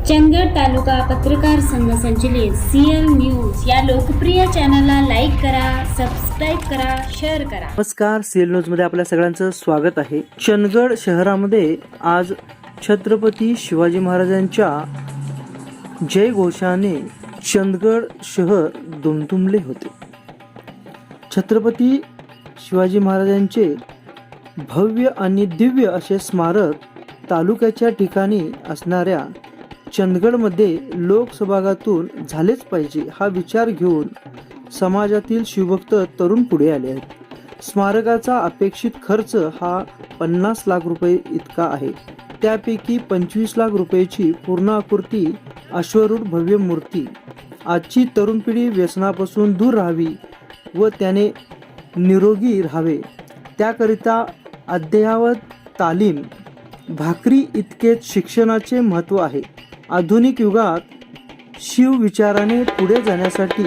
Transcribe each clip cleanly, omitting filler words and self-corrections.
चंदगड तालुका पत्रकार संघ संचलित CL न्यूज या लोकप्रिय चॅनलला लाईक करा, सबस्क्राईब करा, शेअर करा। नमस्कार, CL न्यूज मध्ये आपल्या सगळ्यांचं स्वागत आहे। चंदगड शहरामध्ये आज छत्रपती शिवाजी महाराजांच्या जय घोषाने चंदगड शहर दुमदुमले होते। छत्रपती शिवाजी महाराजांचे भव्य आणि दिव्य असे स्मारक तालुक्याच्या ठिकाणी असणाऱ्या चंदगडमध्ये लोकसहभागातून झालेच पाहिजे हा विचार घेऊन समाजातील शिवभक्त तरुण पुढे आले आहेत। स्मारकाचा अपेक्षित खर्च हा 50 लाख रुपये इतका आहे। त्यापैकी 25 लाख रुपयाची पूर्णाकृती अश्वरूढ भव्य मूर्ती। आजची तरुण पिढी व्यसनापासून दूर राहावी व त्याने निरोगी राहावे त्याकरिता अद्ययावत तालीम भाकरी इतकेच शिक्षणाचे महत्त्व आहे। आधुनिक युगात शिव विचाराने पुढे जाण्यासाठी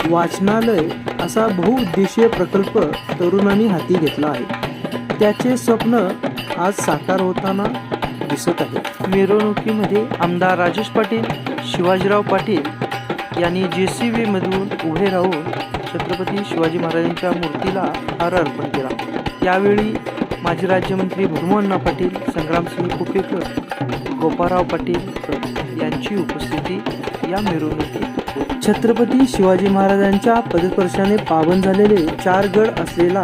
वाचनालय असा बहुउद्देशीय प्रकल्प तरुणांनी हाती घेतला आहे। त्याचे स्वप्न आज साकार होताना दिसत आहे। मिरवणुकीमध्ये आमदार राजेश पाटील, शिवाजीराव पाटील यांनी JCB मधून उभे राहून छत्रपती शिवाजी महाराजांच्या मूर्तीला हार अर्पण केला। यावेळी माजी राज्यमंत्री भुजबळ पाटील, संग्रामसिंह कुपेकर, गोपाळराव पाटील यांची उपस्थिती या मिरवणुकीत। छत्रपती शिवाजी महाराजांच्या पदस्पर्शाने पावन झालेले 4 गड असलेला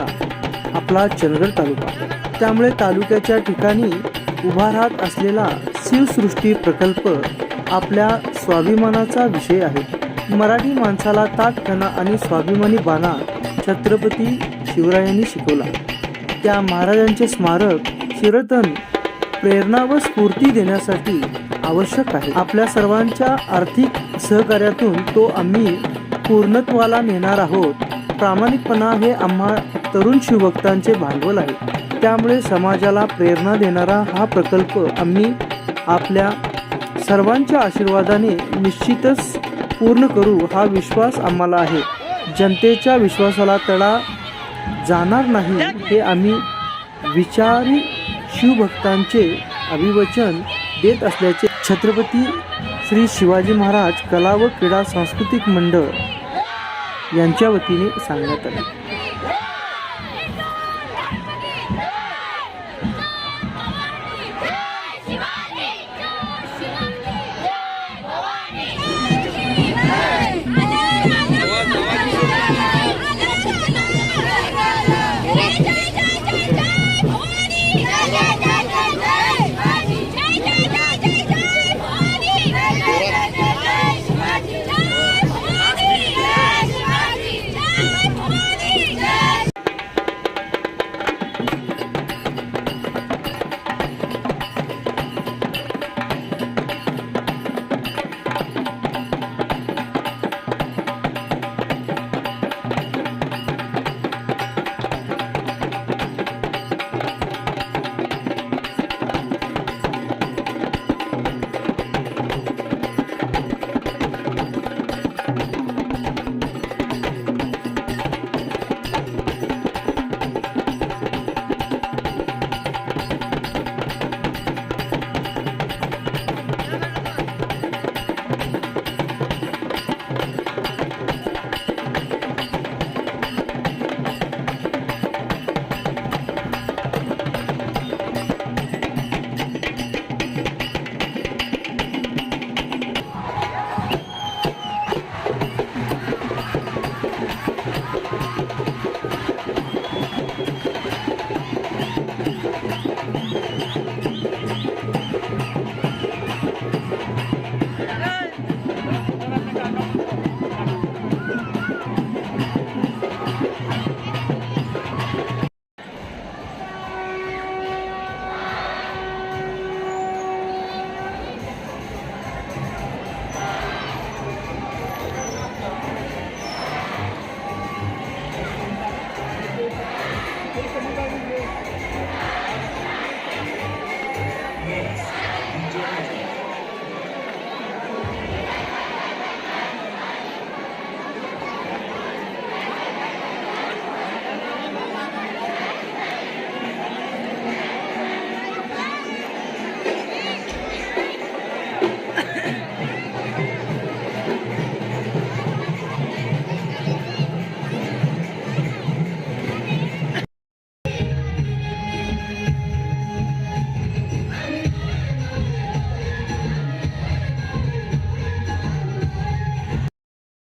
आपला चंदगड तालुका, त्यामुळे तालुक्याच्या ठिकाणी उभा राहत असलेला शिवसृष्टी प्रकल्प आपल्या स्वाभिमानाचा विषय आहे। मराठी माणसाला ताठपणा आणि स्वाभिमानी बाणा छत्रपती शिवरायांनी शिकवला। त्या महाराजांचे स्मारक चिरंतन प्रेरणा व स्फूर्ती देण्यासाठी आवश्यक आहे। आपल्या सर्वांच्या आर्थिक सहकार्यातून तो आम्ही पूर्णत्वाला नेणार आहोत। प्रामाणिकपणा हे आम्हा तरुण शिवभक्तांचे भांडवल आहे। त्यामुळे समाजाला प्रेरणा देणारा हा प्रकल्प आम्ही आपल्या सर्वांच्या आशीर्वादाने निश्चितच पूर्ण करू हा विश्वास आम्हाला आहे। जनतेच्या विश्वासाला तडा जाणार नाही हे आम्ही विचारी शिवभक्तांचे अभिवचन देत असल्याचे छत्रपती श्री शिवाजी महाराज कला व क्रीडा सांस्कृतिक मंडळ यांच्या वतीने सांगण्यात आले।